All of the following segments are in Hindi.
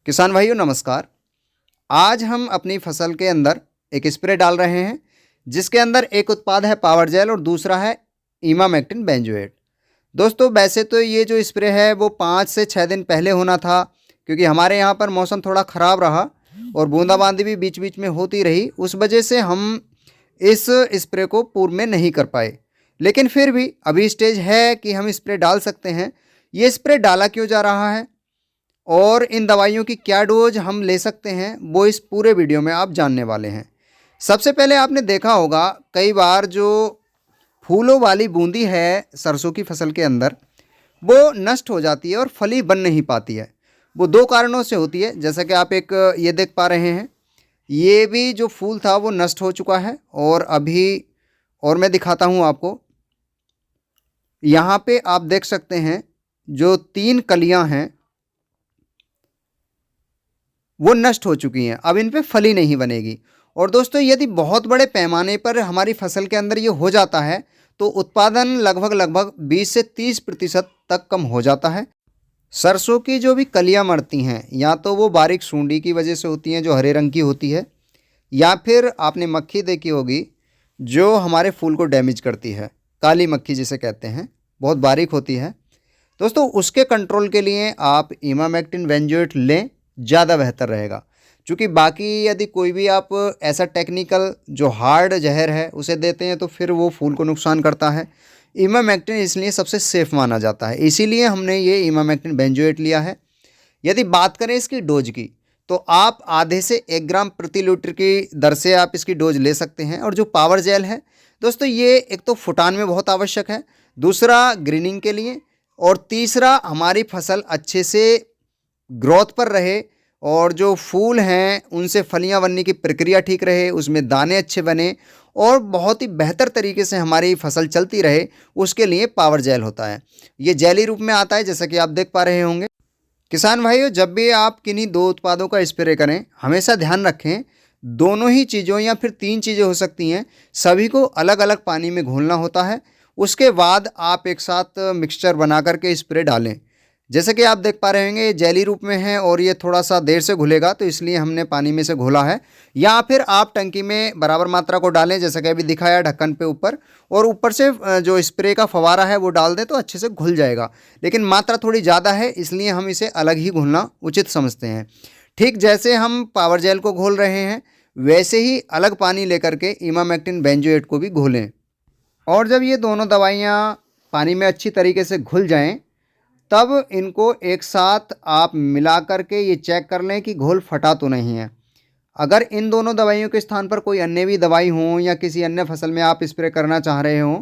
किसान भाइयों नमस्कार। आज हम अपनी फसल के अंदर एक स्प्रे डाल रहे हैं जिसके अंदर एक उत्पाद है पावर जेल और दूसरा है इमामेक्टिन बेंजोएट। दोस्तों वैसे तो ये जो स्प्रे है वो 5 से 6 दिन पहले होना था, क्योंकि हमारे यहाँ पर मौसम थोड़ा ख़राब रहा और बूंदाबांदी भी बीच बीच में होती रही। उस वजह से हम इस स्प्रे को पूर्व में नहीं कर पाए, लेकिन फिर भी अभी स्टेज है कि हम स्प्रे डाल सकते हैं। ये स्प्रे डाला क्यों जा रहा है और इन दवाइयों की क्या डोज हम ले सकते हैं वो इस पूरे वीडियो में आप जानने वाले हैं। सबसे पहले आपने देखा होगा कई बार जो फूलों वाली बूंदी है सरसों की फसल के अंदर वो नष्ट हो जाती है और फली बन नहीं पाती है। वो दो कारणों से होती है। जैसा कि आप एक ये देख पा रहे हैं, ये भी जो फूल था वो नष्ट हो चुका है और अभी और मैं दिखाता हूँ आपको। यहाँ पे आप देख सकते हैं जो 3 कलियाँ हैं वो नष्ट हो चुकी हैं, अब इन पे फली नहीं बनेगी। और दोस्तों यदि बहुत बड़े पैमाने पर हमारी फसल के अंदर ये हो जाता है तो उत्पादन लगभग 20 से 30% तक कम हो जाता है। सरसों की जो भी कलियां मरती हैं या तो वो बारीक सूंडी की वजह से होती हैं जो हरे रंग की होती है, या फिर आपने मक्खी देखी होगी जो हमारे फूल को डैमेज करती है, काली मक्खी जिसे कहते हैं, बहुत बारीक होती है। दोस्तों उसके कंट्रोल के लिए आप इमामेक्टिन बेंजोएट लें, ज़्यादा बेहतर रहेगा। क्योंकि बाकी यदि कोई भी आप ऐसा टेक्निकल जो हार्ड जहर है उसे देते हैं तो फिर वो फूल को नुकसान करता है। इमामेक्टिन इसलिए सबसे सेफ़ माना जाता है, इसीलिए हमने ये इमामेक्टिन बेंजोएट लिया है। यदि बात करें इसकी डोज की तो आप आधे से 1 ग्राम प्रति लीटर की दर से आप इसकी डोज ले सकते हैं। और जो पावर जेल है दोस्तों ये एक तो फुटान में बहुत आवश्यक है, दूसरा ग्रीनिंग के लिए, और तीसरा हमारी फसल अच्छे से ग्रोथ पर रहे और जो फूल हैं उनसे फलियां बनने की प्रक्रिया ठीक रहे, उसमें दाने अच्छे बने और बहुत ही बेहतर तरीके से हमारी फसल चलती रहे, उसके लिए पावर जेल होता है। ये जेली रूप में आता है जैसा कि आप देख पा रहे होंगे। किसान भाइयों जब भी आप किन्हीं 2 उत्पादों का स्प्रे करें हमेशा ध्यान रखें दोनों ही चीज़ों या फिर 3 चीज़ें हो सकती हैं, सभी को अलग अलग पानी में घोलना होता है। उसके बाद आप एक साथ मिक्सचर बना करके स्प्रे डालें। जैसे कि आप देख पा रहे होंगे ये जेली रूप में है और ये थोड़ा सा देर से घुलेगा तो इसलिए हमने पानी में से घोला है। या फिर आप टंकी में बराबर मात्रा को डालें जैसा कि अभी दिखाया ढक्कन पे ऊपर, और ऊपर से जो स्प्रे का फवारा है वो डाल दें तो अच्छे से घुल जाएगा। लेकिन मात्रा थोड़ी ज़्यादा है इसलिए हम इसे अलग ही घोलना उचित समझते हैं। ठीक जैसे हम पावर जेल को घोल रहे हैं वैसे ही अलग पानी लेकर के इमामेक्टिन बेंजोएट को भी घोलें। और जब ये दोनों दवाइयाँ पानी में अच्छी तरीके से घुल जाएँ तब इनको एक साथ आप मिला करके ये चेक कर लें कि घोल फटा तो नहीं है। अगर इन दोनों दवाइयों के स्थान पर कोई अन्य भी दवाई हो या किसी अन्य फसल में आप स्प्रे करना चाह रहे हो,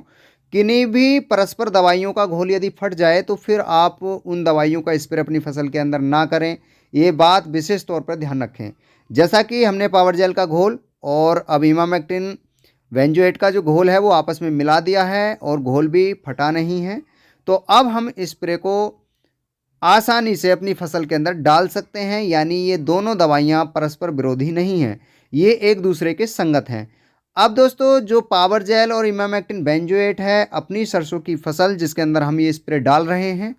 किन्हीं भी परस्पर दवाइयों का घोल यदि फट जाए तो फिर आप उन दवाइयों का स्प्रे अपनी फसल के अंदर ना करें। ये बात विशेष तौर पर ध्यान रखें। जैसा कि हमने पावर जेल का घोल और अब इमामेक्टिन बेंजोएट का जो घोल है वो आपस में मिला दिया है और घोल भी फटा नहीं है, तो अब हम स्प्रे को आसानी से अपनी फसल के अंदर डाल सकते हैं। यानी ये दोनों दवाइयाँ परस्पर विरोधी नहीं हैं, ये एक दूसरे के संगत हैं। अब दोस्तों जो पावर जेल और इमामेक्टिन बेंजोएट है अपनी सरसों की फसल जिसके अंदर हम ये स्प्रे डाल रहे हैं,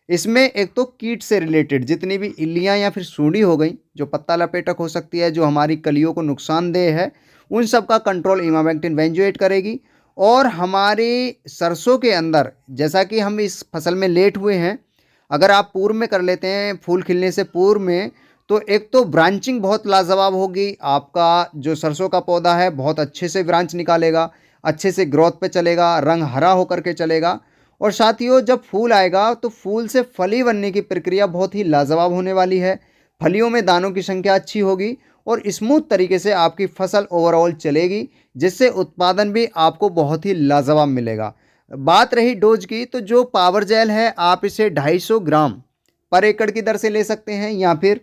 इसमें एक तो कीट से रिलेटेड जितनी भी इल्लियाँ या फिर सूंडी हो गई जो पत्ता लपेटक हो सकती है जो हमारी कलियों को नुकसानदेह है, उन सब का कंट्रोल इमामेक्टिन बेंजोएट करेगी। और हमारी सरसों के अंदर जैसा कि हम इस फसल में लेट हुए हैं, अगर आप पूर्व में कर लेते हैं फूल खिलने से पूर्व में, तो एक तो ब्रांचिंग बहुत लाजवाब होगी। आपका जो सरसों का पौधा है बहुत अच्छे से ब्रांच निकालेगा, अच्छे से ग्रोथ पे चलेगा, रंग हरा होकर के चलेगा। और साथियों जब फूल आएगा तो फूल से फली बनने की प्रक्रिया बहुत ही लाजवाब होने वाली है। फलियों में दानों की संख्या अच्छी होगी और स्मूथ तरीके से आपकी फसल ओवरऑल चलेगी, जिससे उत्पादन भी आपको बहुत ही लाजवाब मिलेगा। बात रही डोज की, तो जो पावर जेल है आप इसे 250 ग्राम पर एकड़ की दर से ले सकते हैं, या फिर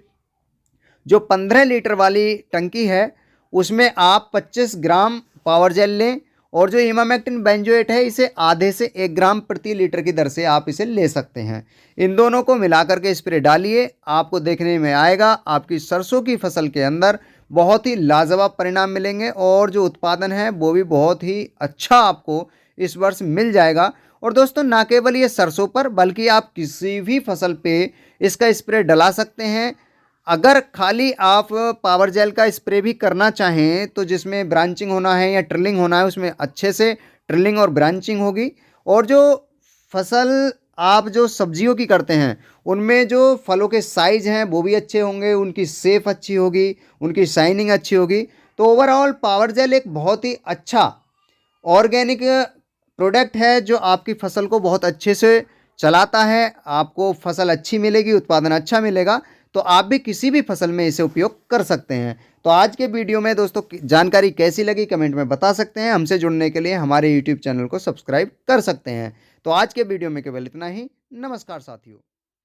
जो 15 लीटर वाली टंकी है उसमें आप 25 ग्राम पावर जेल लें। और जो इमामेक्टिन बेंजोएट है इसे आधे से 1 ग्राम प्रति लीटर की दर से आप इसे ले सकते हैं। इन दोनों को मिलाकर के स्प्रे डालिए, आपको देखने में आएगा आपकी सरसों की फसल के अंदर बहुत ही लाजवाब परिणाम मिलेंगे और जो उत्पादन है वो भी बहुत ही अच्छा आपको इस वर्ष मिल जाएगा। और दोस्तों ना केवल ये सरसों पर बल्कि आप किसी भी फसल पे इसका स्प्रे डला सकते हैं। अगर खाली आप पावर जेल का स्प्रे भी करना चाहें तो जिसमें ब्रांचिंग होना है या ट्रिलिंग होना है उसमें अच्छे से ट्रिलिंग और ब्रांचिंग होगी। और जो फसल आप जो सब्जियों की करते हैं उनमें जो फलों के साइज हैं वो भी अच्छे होंगे, उनकी शेप अच्छी होगी, उनकी शाइनिंग अच्छी होगी। तो ओवरऑल पावर जेल एक बहुत ही अच्छा ऑर्गेनिक प्रोडक्ट है जो आपकी फसल को बहुत अच्छे से चलाता है। आपको फसल अच्छी मिलेगी, उत्पादन अच्छा मिलेगा। तो आप भी किसी भी फसल में इसे उपयोग कर सकते हैं। तो आज के वीडियो में दोस्तों जानकारी कैसी लगी कमेंट में बता सकते हैं। हमसे जुड़ने के लिए हमारे यूट्यूब चैनल को सब्सक्राइब कर सकते हैं। तो आज के वीडियो में केवल इतना ही। नमस्कार साथियों।